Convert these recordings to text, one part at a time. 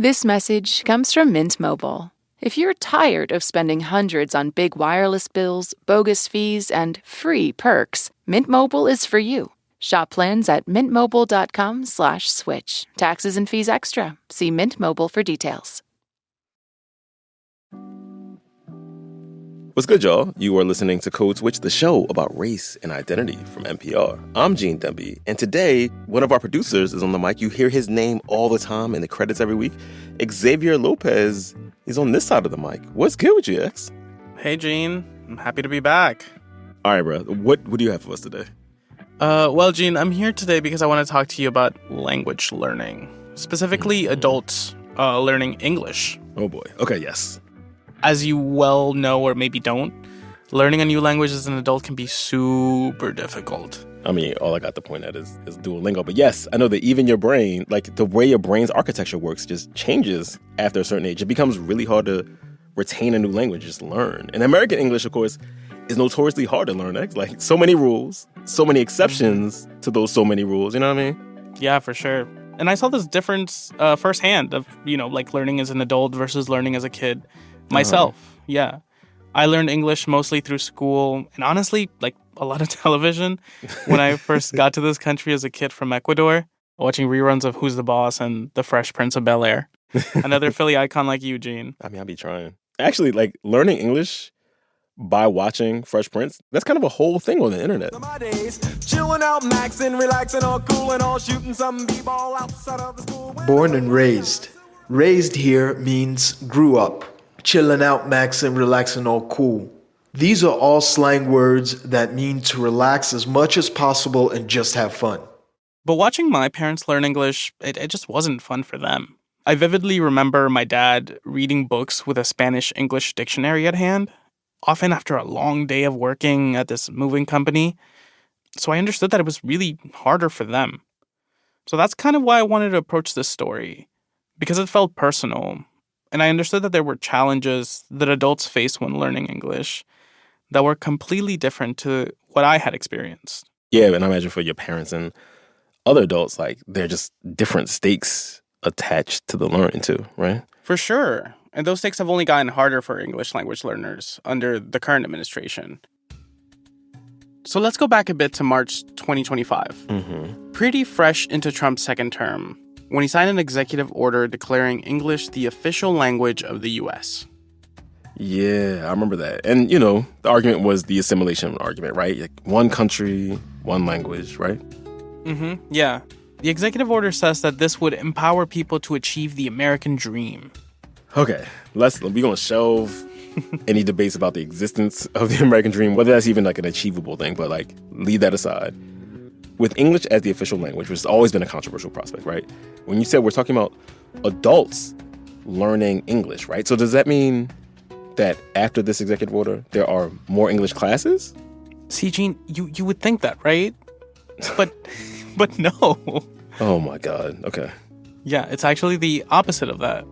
This message comes from Mint Mobile. If you're tired of spending hundreds on big wireless bills, bogus fees, and free perks, Mint Mobile is for you. Shop plans at mintmobile.com/switch. Taxes and fees extra. See Mint Mobile for details. What's good, y'all? You are listening to Code Switch, the show about race and identity from NPR. I'm Gene Demby, and today, one of our producers is on the mic. You hear his name all the time in the credits every week. Xavier Lopez is on this side of the mic. What's good with you, X? Hey, Gene. I'm happy to be back. All right, bro. What do you have for us today? Well, Gene, I'm here today because I want to talk to you about language learning, specifically adults learning English. Oh, boy. Okay, yes. As you well know, or maybe don't, learning a new language as an adult can be super difficult. I mean, all I got to point at is Duolingo. But yes, I know that even your brain, like the way your brain's architecture works just changes after a certain age. It becomes really hard to retain a new language, just learn. And American English, of course, is notoriously hard to learn. Like so many rules, so many exceptions to those so many rules. You know what I mean? Yeah, for sure. And I saw this difference firsthand of, like learning as an adult versus learning as a kid. Myself, yeah. I learned English mostly through school and honestly, like a lot of television. When I first got to this country as a kid from Ecuador, watching reruns of Who's the Boss and The Fresh Prince of Bel-Air. Another Philly icon like you, Gene. I mean, I'll be trying. Actually, like learning English by watching Fresh Prince, that's kind of a whole thing on the internet. Born and raised. Raised here means grew up. Chilling out, maxing, relaxing, all cool. These are all slang words that mean to relax as much as possible and just have fun. But watching my parents learn English, it just wasn't fun for them. I vividly remember my dad reading books with a Spanish-English dictionary at hand, often after a long day of working at this moving company. So I understood that it was really harder for them. So that's kind of why I wanted to approach this story, because it felt personal. And I understood that there were challenges that adults face when learning English that were completely different to what I had experienced. Yeah, and I imagine for your parents and other adults, like, they're just different stakes attached to the learning too, right? For sure. And those stakes have only gotten harder for English language learners under the current administration. So let's go back a bit to March 2025. Pretty fresh into Trump's second term, when he signed an executive order declaring English the official language of the U.S. Yeah, I remember that. And, the argument was the assimilation argument, right? Like one country, one language, right? Yeah. The executive order says that this would empower people to achieve the American dream. Okay, we're going to shelve any debates about the existence of the American dream, whether that's even like an achievable thing, but like leave that aside. With English as the official language, which has always been a controversial prospect, right? When you said we're talking about adults learning English, right? So does that mean that after this executive order, there are more English classes? See, Gene, you would think that, right? But no. Oh my God, okay. Yeah, it's actually the opposite of that.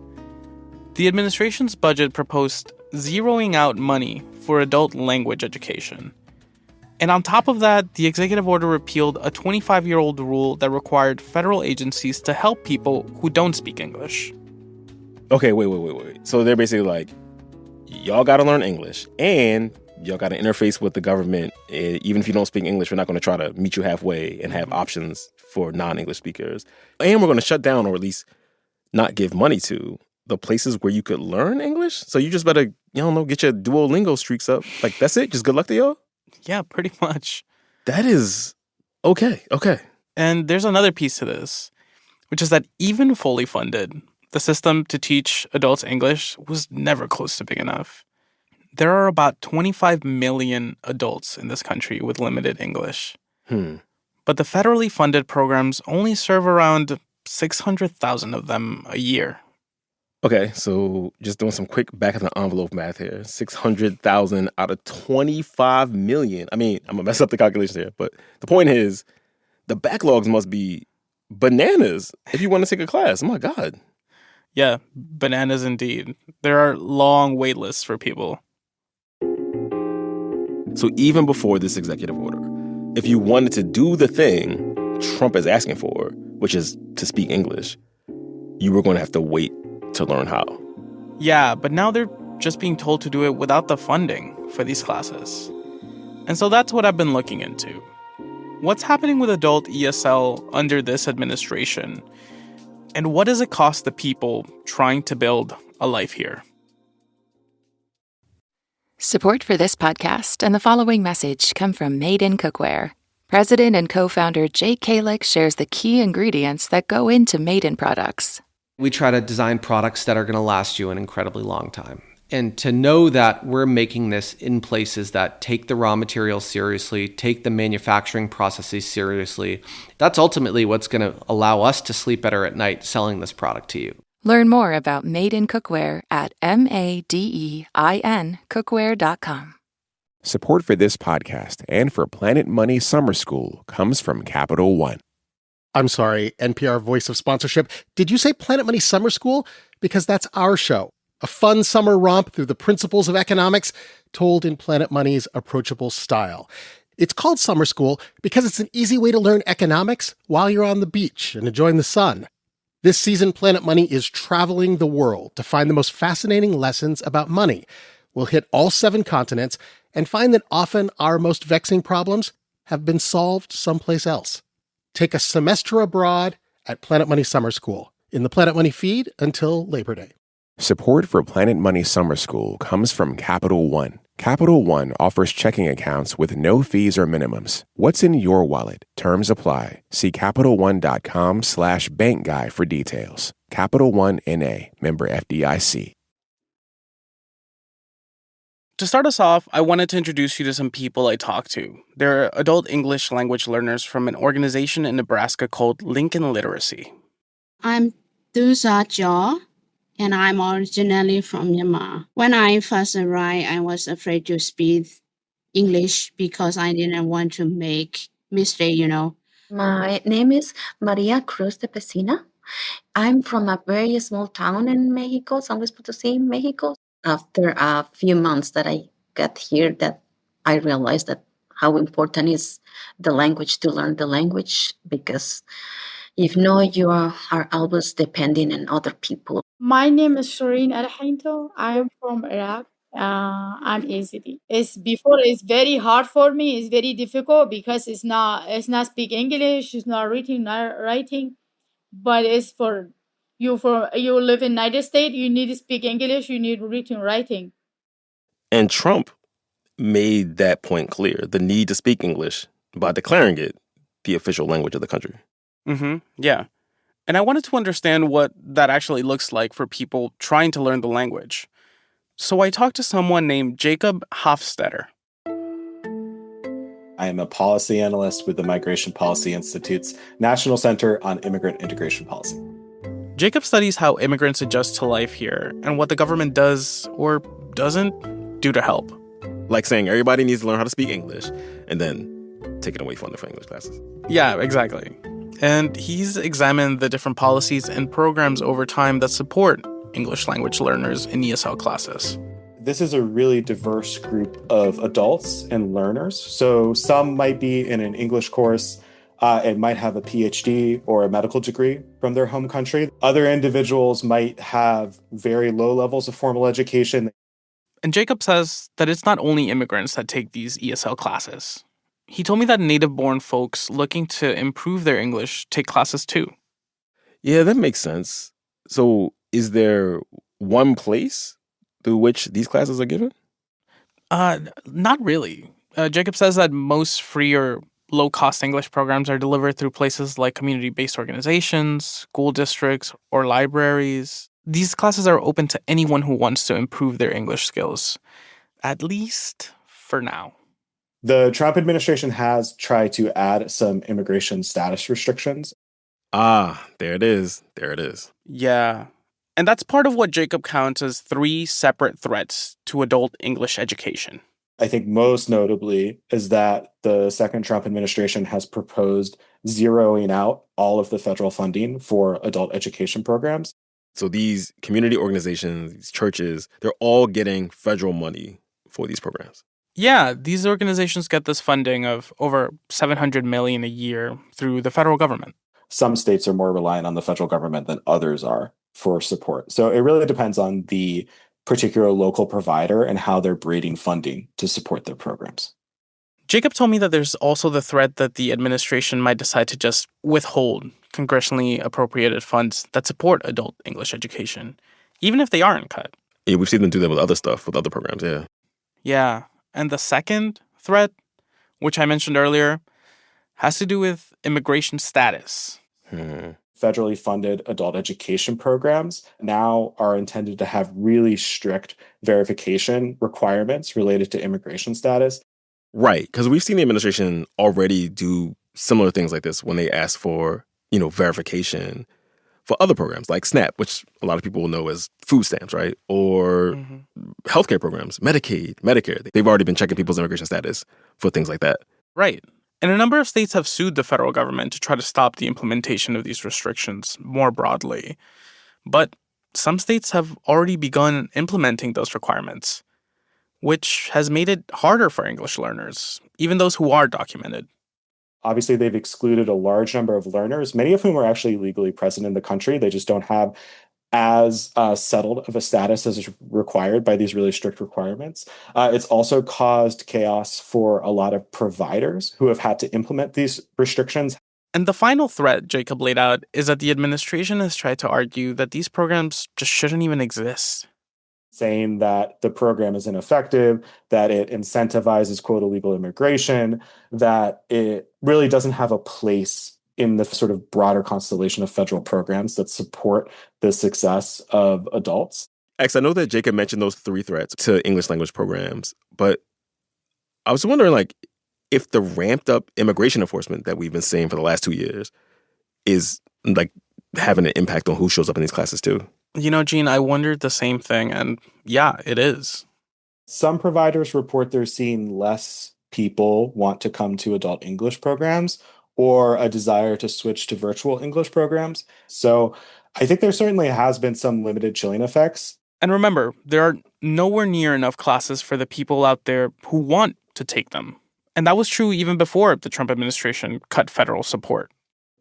The administration's budget proposed zeroing out money for adult language education. And on top of that, the executive order repealed a 25-year-old rule that required federal agencies to help people who don't speak English. Okay, wait. So they're basically like, y'all got to learn English, and y'all got to interface with the government. Even if you don't speak English, we're not going to try to meet you halfway and have options for non-English speakers. And we're going to shut down, or at least not give money to, the places where you could learn English. So you just better, get your Duolingo streaks up. Like, that's it? Just good luck to y'all? Yeah, pretty much. That is okay. And there's another piece to this, which is that even fully funded, the system to teach adults English was never close to big enough. There are about 25 million adults in this country with limited English. But the federally funded programs only serve around 600,000 of them a year. Okay, so just doing some quick back-of-the-envelope math here. 600,000 out of 25 million. I mean, I'm going to mess up the calculations here, but the point is, the backlogs must be bananas if you want to take a class. Oh, my God. Yeah, bananas indeed. There are long wait lists for people. So even before this executive order, if you wanted to do the thing Trump is asking for, which is to speak English, you were going to have to wait to learn how. Yeah, but now they're just being told to do it without the funding for these classes. And so that's what I've been looking into. What's happening with adult ESL under this administration? And what does it cost the people trying to build a life here? Support for this podcast and the following message come from Made in Cookware. President and co-founder Jake Kalick shares the key ingredients that go into Made in products. We try to design products that are going to last you an incredibly long time. And to know that we're making this in places that take the raw materials seriously, take the manufacturing processes seriously, that's ultimately what's going to allow us to sleep better at night selling this product to you. Learn more about Made in Cookware at madeincookware.com. Support for this podcast and for Planet Money Summer School comes from Capital One. I'm sorry, NPR Voice of Sponsorship. Did you say Planet Money Summer School? Because that's our show. A fun summer romp through the principles of economics told in Planet Money's approachable style. It's called Summer School because it's an easy way to learn economics while you're on the beach and enjoying the sun. This season, Planet Money is traveling the world to find the most fascinating lessons about money. We'll hit all 7 continents and find that often our most vexing problems have been solved someplace else. Take a semester abroad at Planet Money Summer School in the Planet Money feed until Labor Day. Support for Planet Money Summer School comes from Capital One. Capital One offers checking accounts with no fees or minimums. What's in your wallet? Terms apply. See CapitalOne.com/bankguy for details. Capital One N.A., member FDIC. To start us off, I wanted to introduce you to some people I talked to. They're adult English language learners from an organization in Nebraska called Lincoln Literacy. I'm Dusa Jo, and I'm originally from Myanmar. When I first arrived, I was afraid to speak English because I didn't want to make mistake, My name is Maria Cruz de Pesina. I'm from a very small town in Mexico, San Luis Potosí, Mexico. After a few months that I got here, that I realized that how important is the language, to learn the language, because if not, you are always depending on other people. My name is Shireen Arhinto. I'm from Iraq. I'm AZD. It's very hard for me. It's very difficult because it's not speak English. It's not reading, not writing. But it's for you live in United States. You need to speak English. You need reading, writing. And Trump made that point clear, the need to speak English, by declaring it the official language of the country. Yeah. And I wanted to understand what that actually looks like for people trying to learn the language. So I talked to someone named Jacob Hofstetter. I am a policy analyst with the Migration Policy Institute's National Center on Immigrant Integration Policy. Jacob studies how immigrants adjust to life here and what the government does or doesn't do to help. Like saying everybody needs to learn how to speak English and then taking away funding for English classes. Yeah, exactly. And he's examined the different policies and programs over time that support English language learners in ESL classes. This is a really diverse group of adults and learners. So some might be in an English course and might have a PhD or a medical degree from their home country. Other individuals might have very low levels of formal education. And Jacob says that it's not only immigrants that take these ESL classes. He told me that native-born folks looking to improve their English take classes too. Yeah, that makes sense. So is there one place through which these classes are given? Not really. Jacob says that most free or low-cost English programs are delivered through places like community-based organizations, school districts, or libraries. These classes are open to anyone who wants to improve their English skills, at least for now. The Trump administration has tried to add some immigration status restrictions. There it is. Yeah. And that's part of what Jacob counts as 3 separate threats to adult English education. I think most notably is that the second Trump administration has proposed zeroing out all of the federal funding for adult education programs. So these community organizations, these churches, they're all getting federal money for these programs. Yeah, these organizations get this funding of over $700 million a year through the federal government. Some states are more reliant on the federal government than others are for support. So it really depends on the particular local provider and how they're braiding funding to support their programs. Jacob told me that there's also the threat that the administration might decide to just withhold congressionally appropriated funds that support adult English education, even if they aren't cut. Yeah, we've seen them do that with other stuff, with other programs, yeah. Yeah, and the second threat, which I mentioned earlier, has to do with immigration status. Federally funded adult education programs now are intended to have really strict verification requirements related to immigration status. Right, because we've seen the administration already do similar things like this when they ask for, verification for other programs like SNAP, which a lot of people will know as food stamps, right? Or healthcare programs, Medicaid, Medicare. They've already been checking people's immigration status for things like that. Right. And a number of states have sued the federal government to try to stop the implementation of these restrictions more broadly. But some states have already begun implementing those requirements, which has made it harder for English learners, even those who are documented. Obviously, they've excluded a large number of learners, many of whom are actually legally present in the country. They just don't have as settled of a status as is required by these really strict requirements. It's also caused chaos for a lot of providers who have had to implement these restrictions. And the final threat Jacob laid out is that the administration has tried to argue that these programs just shouldn't even exist. Saying that the program is ineffective, that it incentivizes, quote, illegal immigration, that it really doesn't have a place in the sort of broader constellation of federal programs that support the success of adults. X, I know that Jacob mentioned those 3 threats to English language programs, but I was wondering, if the ramped up immigration enforcement that we've been seeing for the last 2 years is, having an impact on who shows up in these classes, too. Gene, I wondered the same thing, and yeah, it is. Some providers report they're seeing less people want to come to adult English programs or a desire to switch to virtual English programs. So I think there certainly has been some limited chilling effects. And remember, there are nowhere near enough classes for the people out there who want to take them. And that was true even before the Trump administration cut federal support.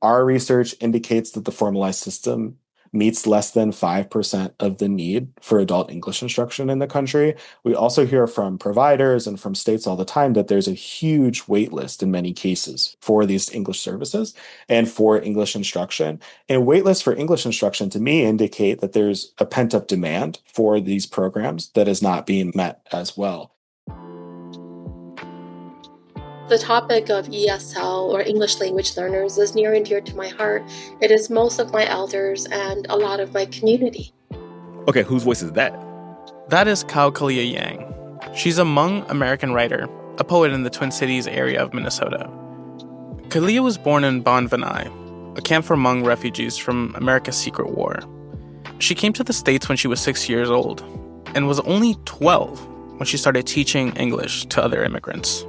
Our research indicates that the formalized system meets less than 5% of the need for adult English instruction in the country. We also hear from providers and from states all the time that there's a huge wait list in many cases for these English services and for English instruction. And wait lists for English instruction, to me, indicate that there's a pent-up demand for these programs that is not being met as well. The topic of ESL, or English language learners, is near and dear to my heart. It is most of my elders and a lot of my community. Okay, whose voice is that? That is Kao Kalia Yang. She's a Hmong American writer, a poet in the Twin Cities area of Minnesota. Kalia was born in Bon Vinai, a camp for Hmong refugees from America's Secret War. She came to the States when she was 6 years old and was only 12 when she started teaching English to other immigrants.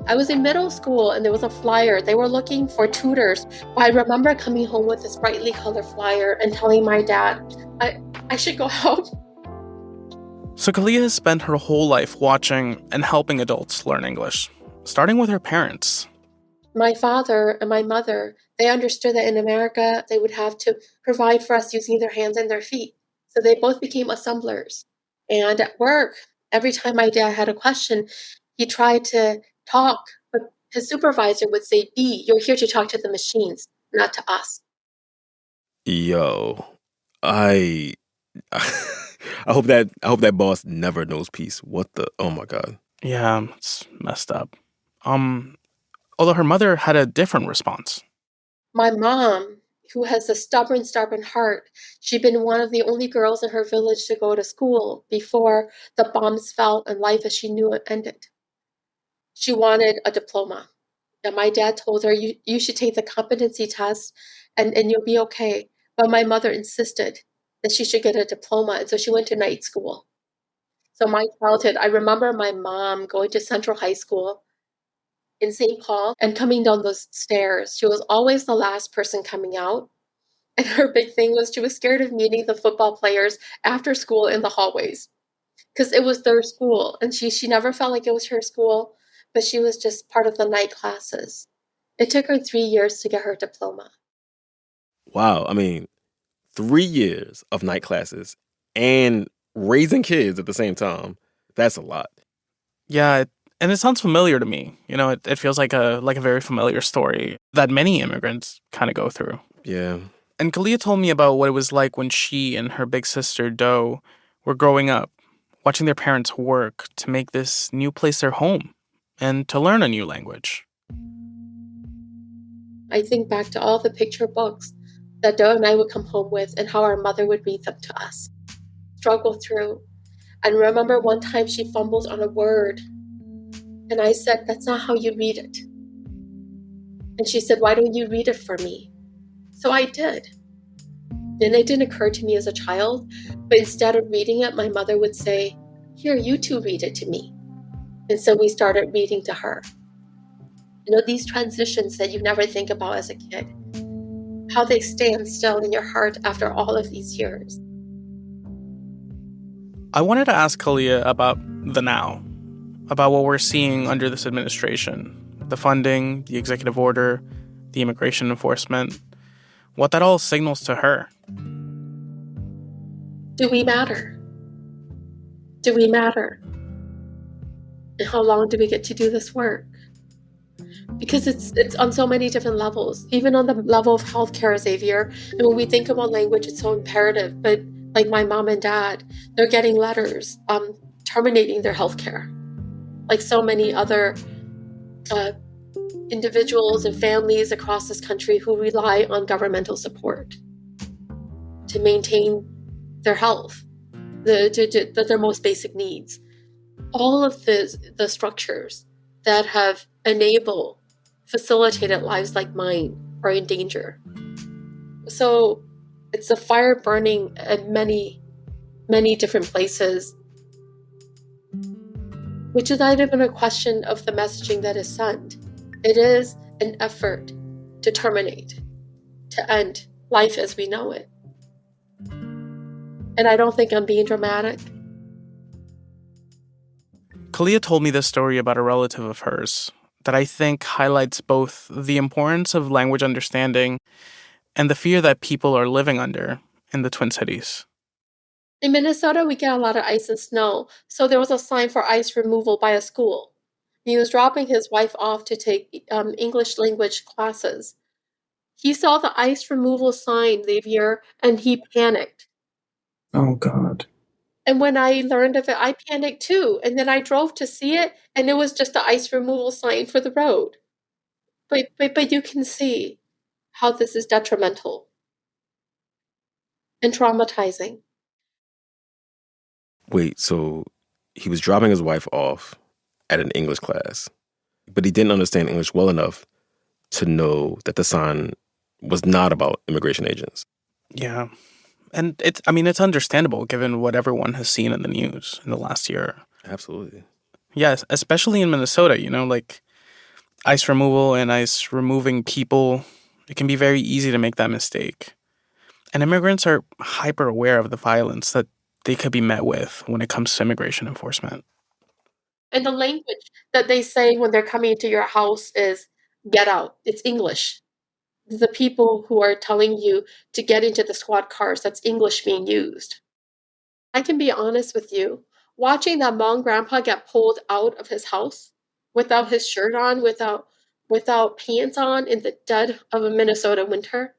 I was in middle school and there was a flyer. They were looking for tutors. I remember coming home with this brightly colored flyer and telling my dad, I should go help. So Kalia has spent her whole life watching and helping adults learn English, starting with her parents. My father and my mother, they understood that in America, they would have to provide for us using their hands and their feet. So they both became assemblers. And at work, every time my dad had a question, he tried to talk, but his supervisor would say, B, you're here to talk to the machines, not to us. Yo, I hope that boss never knows peace. What the? Oh my God. Yeah, it's messed up. Although her mother had a different response. My mom, who has a stubborn heart, she'd been one of the only girls in her village to go to school before the bombs fell and life as she knew it ended. She wanted a diploma. And my dad told her, you should take the competency test and you'll be okay. But my mother insisted that she should get a diploma. And so she went to night school. So my childhood, I remember my mom going to Central High School in St. Paul and coming down those stairs. She was always the last person coming out. And her big thing was she was scared of meeting the football players after school in the hallways because it was their school. And she never felt like it was her school, but she was just part of the night classes. It took her 3 years to get her diploma. Wow. I mean, 3 years of night classes and raising kids at the same time. That's a lot. Yeah, and it sounds familiar to me. It feels like a very familiar story that many immigrants kind of go through. Yeah. And Kalia told me about what it was like when she and her big sister, Doe, were growing up, watching their parents work to make this new place their home and to learn a new language. I think back to all the picture books that Doe and I would come home with and how our mother would read them to us, struggle through. And remember one time she fumbled on a word, and I said, "That's not how you read it." And she said, "Why don't you read it for me?" So I did. And it didn't occur to me as a child, but instead of reading it, my mother would say, "Here, you two read it to me." And so we started reading to her. These transitions that you never think about as a kid, how they stand still in your heart after all of these years. I wanted to ask Kalia about the now, about what we're seeing under this administration, the funding, the executive order, the immigration enforcement, what that all signals to her. Do we matter? Do we matter? And how long do we get to do this work? Because it's on so many different levels, even on the level of healthcare, Xavier. And when we think about language, it's so imperative. But like my mom and dad, they're getting letters terminating their healthcare. Like so many other individuals and families across this country who rely on governmental support to maintain their health, their most basic needs. All of the structures that have facilitated lives like mine are in danger. So it's a fire burning at many, many different places, which is not even a question of the messaging that is sent. It is an effort to terminate, to end life as we know it. And I don't think I'm being dramatic. Kalia told me this story about a relative of hers that I think highlights both the importance of language understanding and the fear that people are living under in the Twin Cities. In Minnesota, we get a lot of ice and snow, so there was a sign for ice removal by a school. He was dropping his wife off to take English language classes. He saw the ice removal sign, Xavier, and he panicked. Oh, God. And when I learned of it, I panicked too. And then I drove to see it, and it was just the ice removal sign for the road. But you can see how this is detrimental and traumatizing. Wait, so he was dropping his wife off at an English class, but he didn't understand English well enough to know that the sign was not about immigration agents. Yeah. And it's understandable given what everyone has seen in the news in the last year. Absolutely. Yes, especially in Minnesota, like ice removal and ice removing people, it can be very easy to make that mistake. And immigrants are hyper aware of the violence that they could be met with when it comes to immigration enforcement. And the language that they say when they're coming into your house is get out. It's English. The people who are telling you to get into the squad cars, that's English being used. I can be honest with you. Watching that Hmong grandpa get pulled out of his house without his shirt on, without pants on in the dead of a Minnesota winter.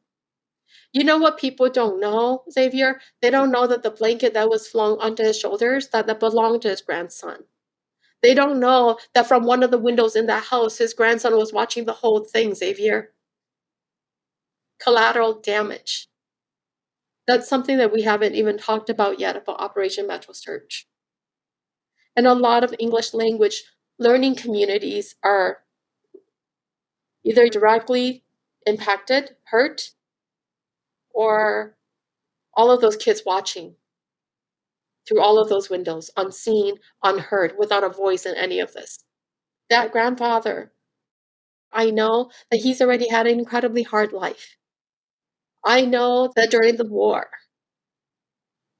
You know what people don't know, Xavier? They don't know that the blanket that was flung onto his shoulders, that belonged to his grandson. They don't know that from one of the windows in that house, his grandson was watching the whole thing, Xavier. Collateral damage. That's something that we haven't even talked about yet about Operation Metro Search. And a lot of English language learning communities are either directly impacted, hurt, or all of those kids watching through all of those windows, unseen, unheard, without a voice in any of this. That grandfather, I know that he's already had an incredibly hard life. I know that during the war,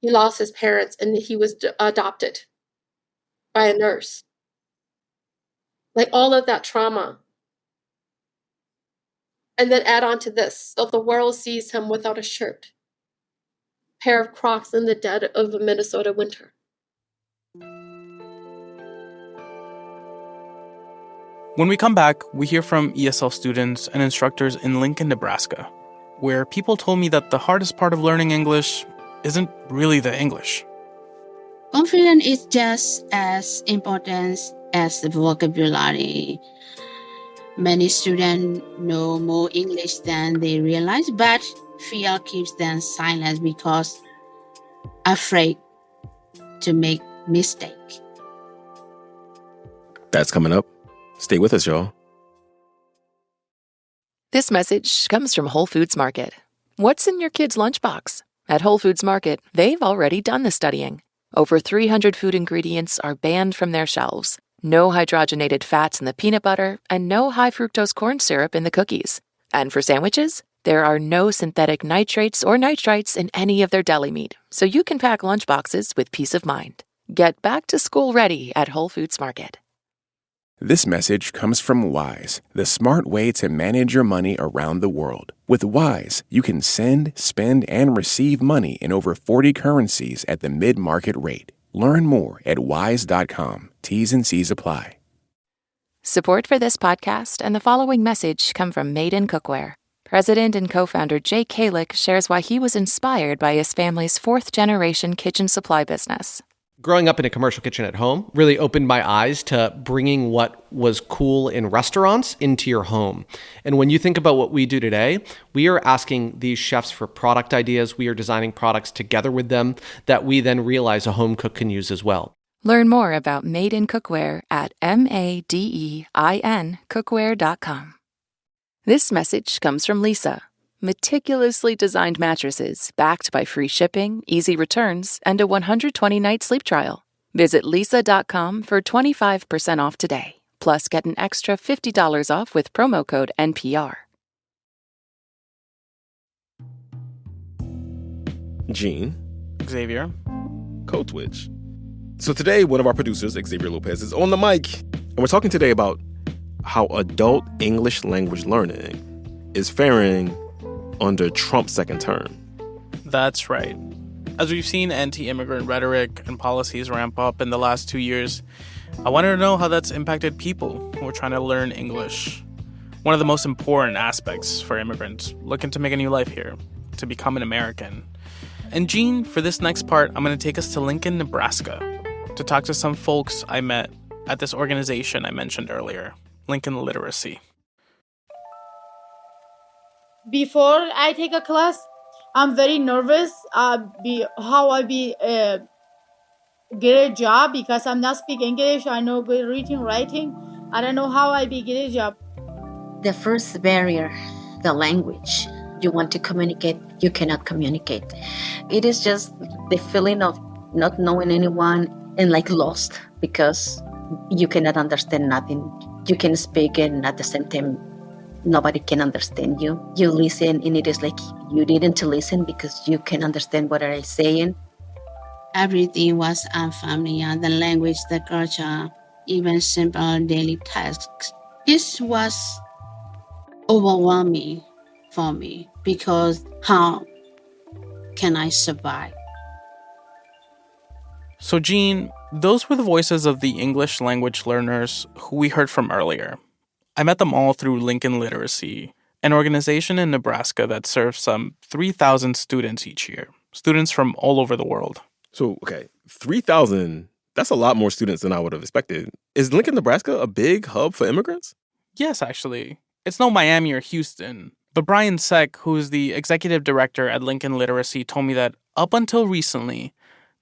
he lost his parents and he was adopted by a nurse. Like all of that trauma. And then add on to this, so the world sees him without a shirt. pair of Crocs in the dead of a Minnesota winter. When we come back, we hear from ESL students and instructors in Lincoln, Nebraska, where people told me that the hardest part of learning English isn't really the English. Confidence is just as important as the vocabulary. Many students know more English than they realize, but fear keeps them silent because afraid to make mistakes. That's coming up. Stay with us, y'all. This message comes from Whole Foods Market. What's in your kid's lunchbox? At Whole Foods Market, they've already done the studying. Over 300 food ingredients are banned from their shelves. No hydrogenated fats in the peanut butter, and no high fructose corn syrup in the cookies. And for sandwiches, there are no synthetic nitrates or nitrites in any of their deli meat, so you can pack lunchboxes with peace of mind. Get back to school ready at Whole Foods Market. This message comes from Wise, the smart way to manage your money around the world. With Wise, you can send, spend, and receive money in over 40 currencies at the mid-market rate. Learn more at wise.com. T's and C's apply. Support for this podcast and the following message come from Made in Cookware. President and co-founder Jay Kalick shares why he was inspired by his family's fourth-generation kitchen supply business. Growing up in a commercial kitchen at home really opened my eyes to bringing what was cool in restaurants into your home. And when you think about what we do today, we are asking these chefs for product ideas. We are designing products together with them that we then realize a home cook can use as well. Learn more about Made in Cookware at madeincookware.com. This message comes from Lisa. Meticulously designed mattresses backed by free shipping, easy returns, and a 120-night sleep trial. Visit lisa.com for 25% off today. Plus, get an extra $50 off with promo code NPR. Gene. Xavier. Code Switch. So today, one of our producers, Xavier Lopez, is on the mic. And we're talking today about how adult English language learning is faring under Trump's second term. That's right. As we've seen anti-immigrant rhetoric and policies ramp up in the last 2 years, I wanted to know how that's impacted people who are trying to learn English. One of the most important aspects for immigrants looking to make a new life here, to become an American. And Gene, for this next part, I'm going to take us to Lincoln, Nebraska, to talk to some folks I met at this organization I mentioned earlier, Lincoln Literacy. Before I take a class, I'm very nervous how I get a job because I'm not speak English. I know good reading, writing. I don't know how I get a job. The first barrier, the language. You want to communicate, you cannot communicate. It is just the feeling of not knowing anyone and like lost because you cannot understand nothing. You can speak and at the same time nobody can understand you. You listen and it is like you didn't listen because you can understand what I'm saying. Everything was unfamiliar, the language, the culture, even simple daily tasks. It was overwhelming for me because how can I survive? So Gene, those were the voices of the English language learners who we heard from earlier. I met them all through Lincoln Literacy, an organization in Nebraska that serves some 3,000 students each year, students from all over the world. So, okay, 3,000, that's a lot more students than I would have expected. Is Lincoln, Nebraska a big hub for immigrants? Yes, actually. It's no Miami or Houston. But Brian Seck, who is the executive director at Lincoln Literacy, told me that up until recently,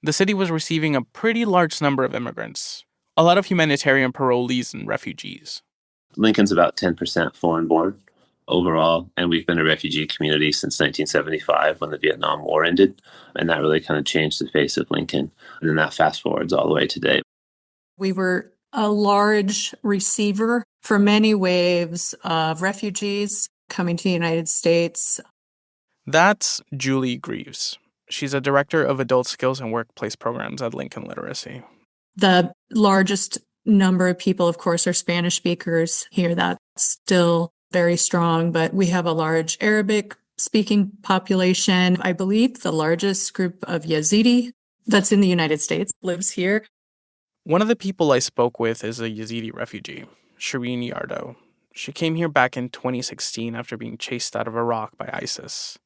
the city was receiving a pretty large number of immigrants, a lot of humanitarian parolees and refugees. Lincoln's about 10% foreign-born overall, and we've been a refugee community since 1975 when the Vietnam War ended, and that really kind of changed the face of Lincoln. And then that fast forwards all the way today. We were a large receiver for many waves of refugees coming to the United States. That's Julie Greaves. She's a director of adult skills and workplace programs at Lincoln Literacy. The largest number of people, of course, are Spanish speakers here. That's still very strong, but we have a large Arabic speaking population. I believe the largest group of Yazidi that's in the United States lives here. One of the people I spoke with is a Yazidi refugee, Shireen Yardo. She came here back in 2016 after being chased out of Iraq by ISIS.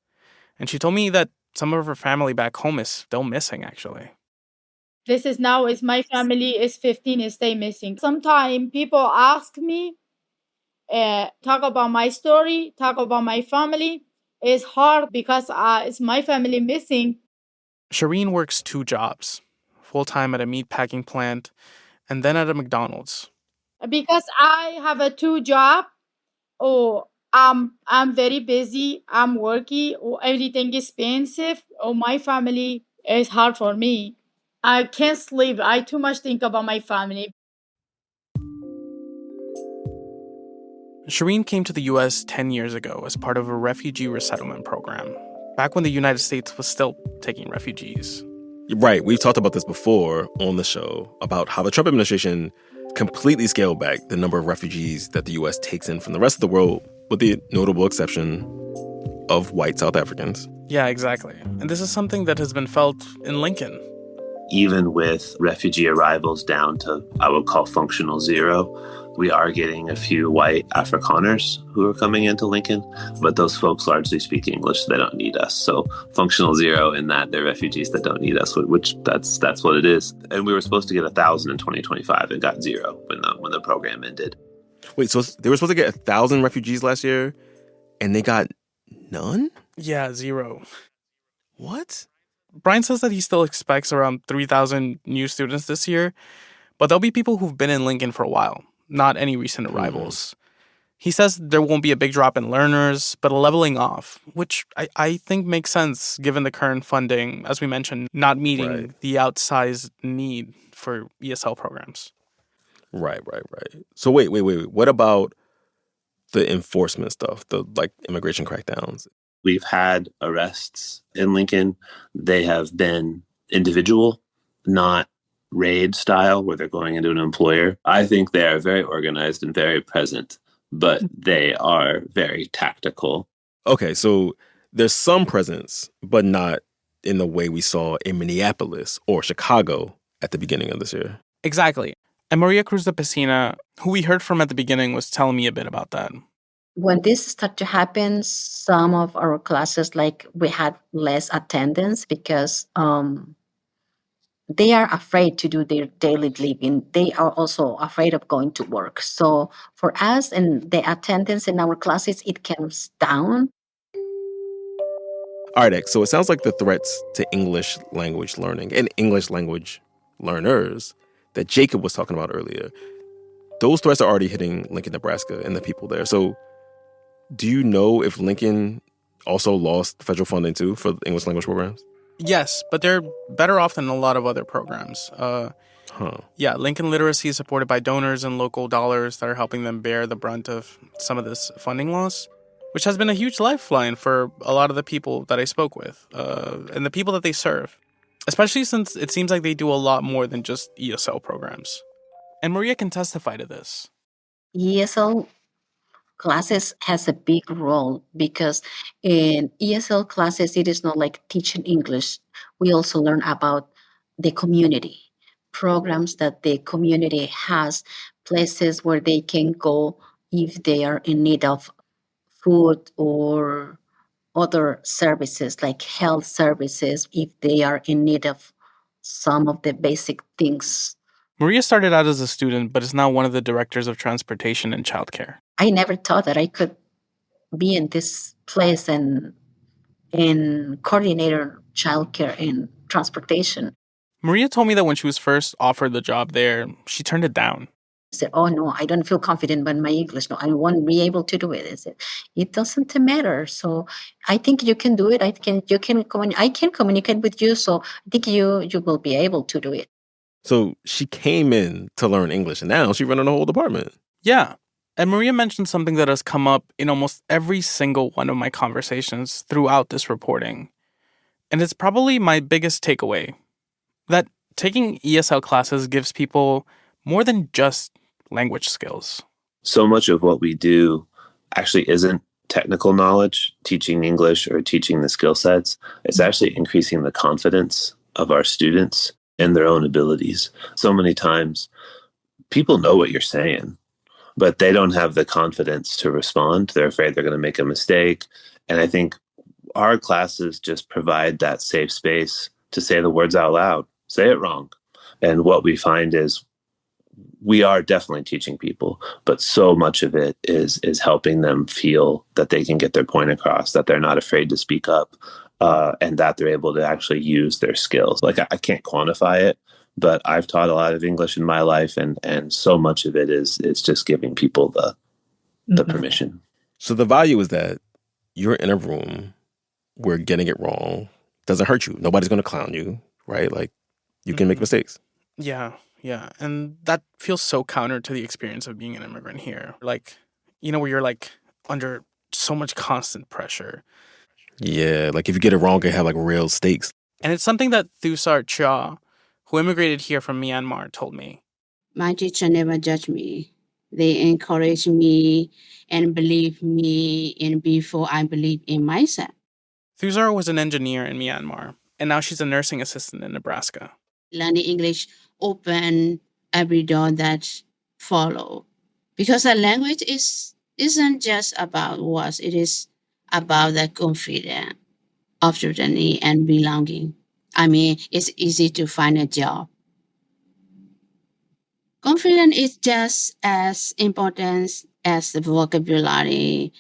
And she told me that some of her family back home is still missing, actually. This is now is my family is 15 is stay missing. Sometimes people ask me, talk about my story, talk about my family. It's hard because it's my family missing. Shireen works 2 jobs, full-time at a meat packing plant and then at a McDonald's. Because I have a 2 job. Oh, I'm very busy. I'm working. Oh, everything is expensive. Oh, my family is hard for me. I can't sleep. I too much think about my family. Shireen came to the U.S. 10 years ago as part of a refugee resettlement program, back when the United States was still taking refugees. Right. We've talked about this before on the show, about how the Trump administration completely scaled back the number of refugees that the U.S. takes in from the rest of the world, with the notable exception of white South Africans. Yeah, exactly. And this is something that has been felt in Lincoln. Even with refugee arrivals down to, I would call, functional zero, we are getting a few white Afrikaners who are coming into Lincoln, but those folks largely speak English, so they don't need us. So functional zero in that they're refugees that don't need us, which that's what it is. And we were supposed to get 1,000 in 2025 and got 0 when the program ended. Wait, so they were supposed to get 1,000 refugees last year, and they got none? Yeah, 0. What? Brian says that he still expects around 3,000 new students this year, but there'll be people who've been in Lincoln for a while, not any recent arrivals. He says there won't be a big drop in learners, but a leveling off, which I think makes sense given the current funding, as we mentioned, not meeting the outsized need for ESL programs. Right. So wait. What about the enforcement stuff, the immigration crackdowns? We've had arrests in Lincoln. They have been individual, not raid style, where they're going into an employer. I think they are very organized and very present, but they are very tactical. Okay, so there's some presence, but not in the way we saw in Minneapolis or Chicago at the beginning of this year. Exactly. And Maria Cruz de Pesina, who we heard from at the beginning, was telling me a bit about that. When this started to happen, some of our classes, we had less attendance because they are afraid to do their daily living. They are also afraid of going to work. So for us, and the attendance in our classes, it comes down. All right, X, so it sounds like the threats to English language learning and English language learners that Jacob was talking about earlier, those threats are already hitting Lincoln, Nebraska and the people there. So do you know if Lincoln also lost federal funding too for English language programs? Yes, but they're better off than a lot of other programs. Yeah, Lincoln Literacy is supported by donors and local dollars that are helping them bear the brunt of some of this funding loss, which has been a huge lifeline for a lot of the people that I spoke with and the people that they serve, especially since it seems like they do a lot more than just ESL programs. And Maria can testify to this. ESL classes has a big role because in ESL classes, it is not like teaching English. We also learn about the community, programs that the community has, places where they can go if they are in need of food or other services like health services, if they are in need of some of the basic things. Maria started out as a student, but is now one of the directors of transportation and childcare. I never thought that I could be in this place and in coordinator childcare and transportation. Maria told me that when she was first offered the job there, she turned it down. I said, oh no, I don't feel confident in my English. No, I won't be able to do it. I said, it doesn't matter. So I think you can do it. I can communicate with you. So I think you will be able to do it. So she came in to learn English, and now she's running a whole department. Yeah. And Maria mentioned something that has come up in almost every single one of my conversations throughout this reporting. And it's probably my biggest takeaway, that taking ESL classes gives people more than just language skills. So much of what we do actually isn't technical knowledge, teaching English or teaching the skill sets. It's actually increasing the confidence of our students in their own abilities. So many times people know what you're saying, but they don't have the confidence to respond. They're afraid they're going to make a mistake. And I think our classes just provide that safe space to say the words out loud, say it wrong. And what we find is we are definitely teaching people, but so much of it is helping them feel that they can get their point across, that they're not afraid to speak up, and that they're able to actually use their skills. Like I can't quantify it, but I've taught a lot of English in my life, and so much of it is just giving people the permission. So the value is that you're in a room where getting it wrong doesn't hurt you. Nobody's going to clown you, right? Like you can make mistakes. Yeah. And that feels so counter to the experience of being an immigrant here. Like, where you're like under so much constant pressure. Yeah, like if you get it wrong, it have like real stakes. And it's something that Thusar Cha, who immigrated here from Myanmar, told me. My teacher never judged me. They encouraged me and believed me in before I believed in myself. Thusar was an engineer in Myanmar, and now she's a nursing assistant in Nebraska. Learning English open every door that follow. Because the language isn't just about words, it is about the confidence, opportunity, and belonging. I mean, it's easy to find a job. Confidence is just as important as the vocabulary.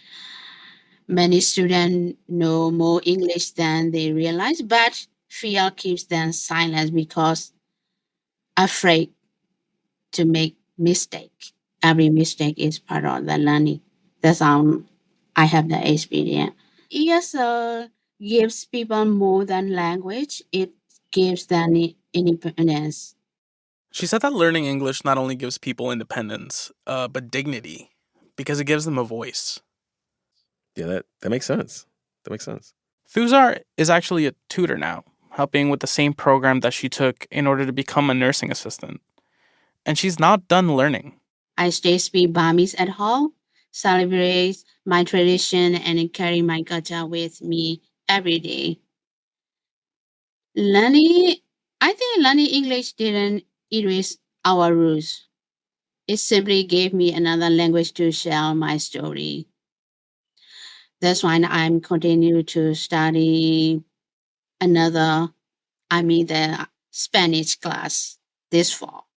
Many students know more English than they realize, but fear keeps them silent because afraid to make mistake. Every mistake is part of the learning. That's how I have the experience. ESL gives people more than language. It gives them independence. She said that learning English not only gives people independence, but dignity, because it gives them a voice. Yeah, that makes sense. That makes sense. Thusar is actually a tutor now, helping with the same program that she took in order to become a nursing assistant. And she's not done learning. I still speak Burmese at home, celebrate my tradition, and carry my culture with me every day. I think learning English didn't erase our roots. It simply gave me another language to share my story. That's why I'm continuing to study the Spanish class this fall.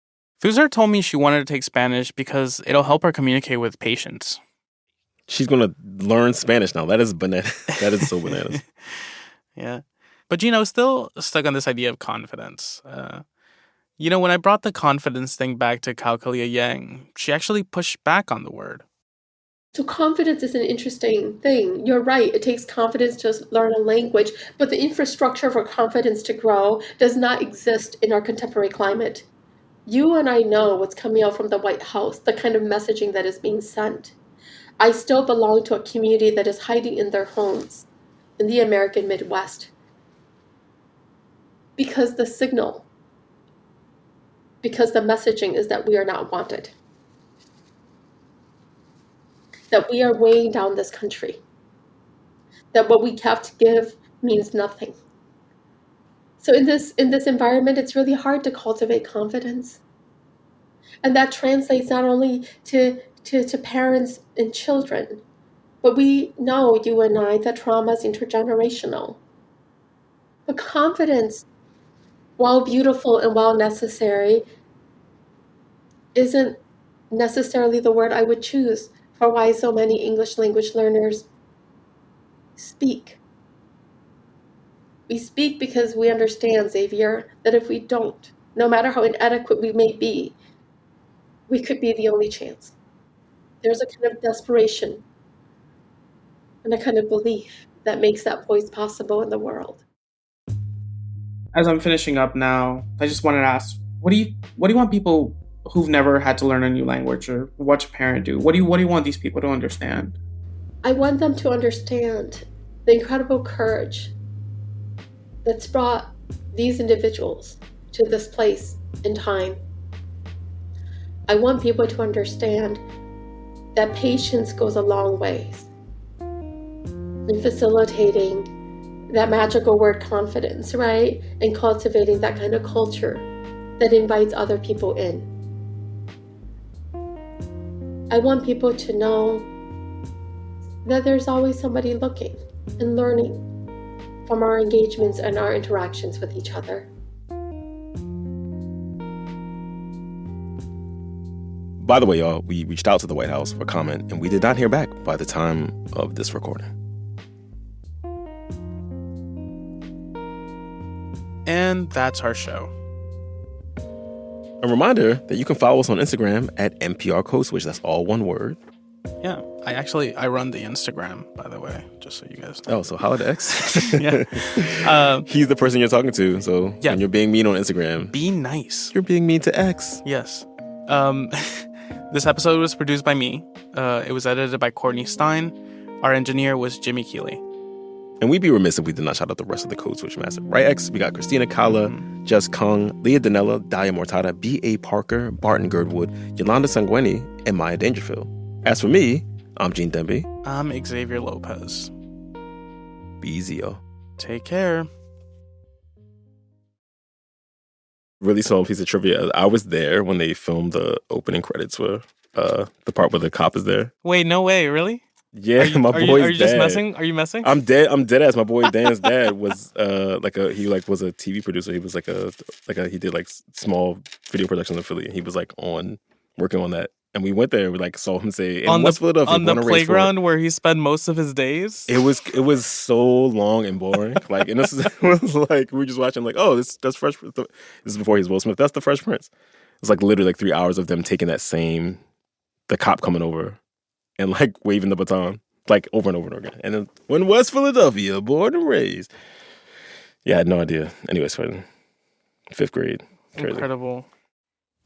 Thusar told me she wanted to take Spanish because it'll help her communicate with patients. She's going to learn Spanish now. That is bananas. That is so bananas. Yeah. But, still stuck on this idea of confidence. When I brought the confidence thing back to Kaukalia Yang, she actually pushed back on the word. So confidence is an interesting thing. You're right. It takes confidence to learn a language, but the infrastructure for confidence to grow does not exist in our contemporary climate. You and I know what's coming out from the White House, the kind of messaging that is being sent. I still belong to a community that is hiding in their homes in the American Midwest. Because the messaging is that we are not wanted. That we are weighing down this country. That what we have to give means nothing. So in this environment, it's really hard to cultivate confidence. And that translates not only to parents and children, but we know, you and I, that trauma is intergenerational. But confidence, while beautiful and while necessary, isn't necessarily the word I would choose for why so many English language learners speak. We speak because we understand, Xavier, that if we don't, no matter how inadequate we may be, we could be the only chance. There's a kind of desperation and a kind of belief that makes that voice possible in the world. As I'm finishing up now, I just wanted to ask, what do you want people who've never had to learn a new language or watch a parent do? What do you want these people to understand? I want them to understand the incredible courage that's brought these individuals to this place in time. I want people to understand that patience goes a long ways. and facilitating that magical word confidence, right? And cultivating that kind of culture that invites other people in. I want people to know that there's always somebody looking and learning from our engagements and our interactions with each other. By the way, y'all, we reached out to the White House for comment, and we did not hear back by the time of this recording. And that's our show. A reminder that you can follow us on Instagram at NPR Code Switch. That's all one word. Yeah, I run the Instagram, by the way, just so you guys know. Oh, so holla to X. Yeah. He's the person you're talking to, so yeah. When you're being mean on Instagram, be nice. You're being mean to X. Yes. This episode was produced by me. It was edited by Courtney Stein. Our engineer was Jimmy Keeley. And we'd be remiss if we did not shout out the rest of the Code Switch Massive. Right, X? We got Christina Kala, Jess Kung, Leah Danella, Daya Mortada, B.A. Parker, Barton Girdwood, Yolanda Sangweni, and Maya Dangerfield. As for me, I'm Gene Demby. I'm Xavier Lopez. Be easy, yo. Take care. Really small piece of trivia. I was there when they filmed the opening credits for the part where the cop is there. Wait, no way, really? Yeah, my boy's Are you dad. just messing? Are you messing? I'm dead ass. My boy Dan's dad was was a TV producer. He was he did small video productions in Philly, and he was working on that. And we went there. We saw him say in West Philadelphia on the playground where he spent most of his days. It was so long and boring. And this was we were just watching that's Fresh. This is before he's Will Smith. That's the Fresh Prince. It's literally 3 hours of them taking the cop coming over and waving the baton over and over and over again. And then when West Philadelphia, born and raised. Yeah, I had no idea. Anyways, 5th grade. Crazy. Incredible.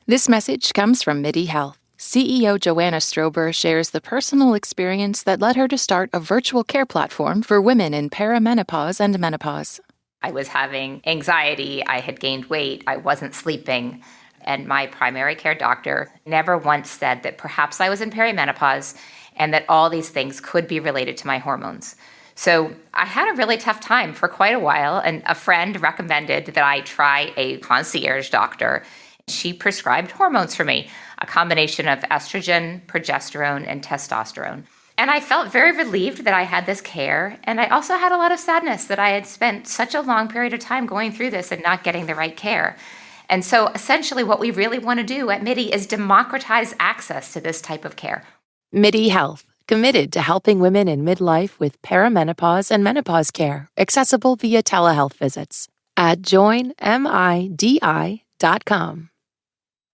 This message comes from MIDI Health. CEO Joanna Strober shares the personal experience that led her to start a virtual care platform for women in perimenopause and menopause. I was having anxiety. I had gained weight. I wasn't sleeping. And my primary care doctor never once said that perhaps I was in perimenopause and that all these things could be related to my hormones. So I had a really tough time for quite a while, and a friend recommended that I try a concierge doctor. She prescribed hormones for me, a combination of estrogen, progesterone, and testosterone. And I felt very relieved that I had this care, and I also had a lot of sadness that I had spent such a long period of time going through this and not getting the right care. And so essentially what we really want to do at MIDI is democratize access to this type of care. MIDI Health, committed to helping women in midlife with perimenopause and menopause care, accessible via telehealth visits at joinmidi.com.